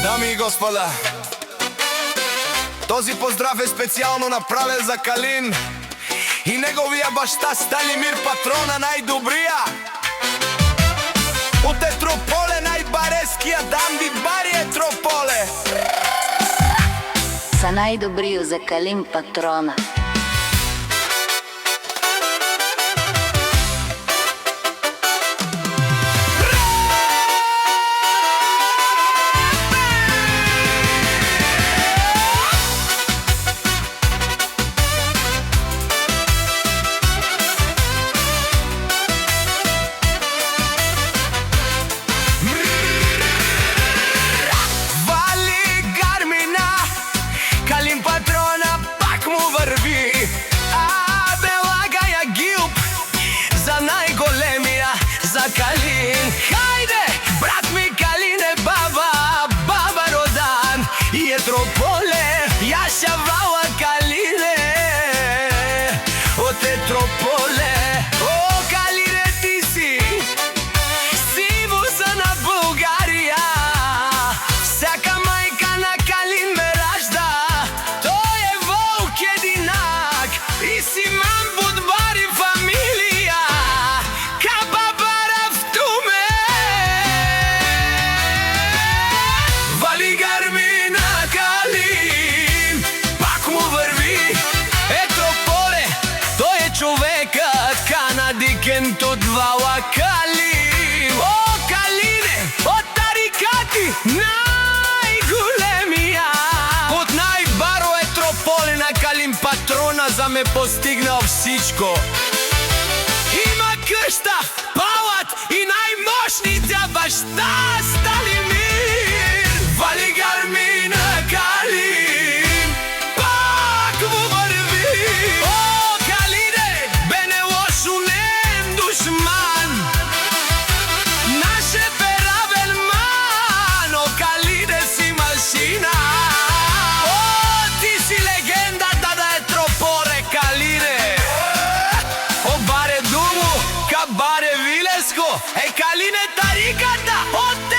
Дами и господа, този поздрав е специјално направен за Калин и неговија башта Станимир, патрона најдобрија. Од Етрополе најбарескија данди бари Етрополе. Са најдобрију за Калин, патрона. За Калин, хајде, брат ми Калине, баба родан и Етрополе, јас ја вала Калине од Етрополе. О, Калине, ти си сивуса на Бугарија, всяка мајка на Калин ме ражда, тој е волк единак и си мам будбари фамилија. Човекът канадикент од вала Калин. О, Калине, од тарикати најголемија, од најбаро Етрополе на Калин, патрона за ме постигнал всичко. Има кршта, палат и најмошница башта Станимир. Вали гарми на Калин, пак му върви. Баре Вилеско, Калине тариката од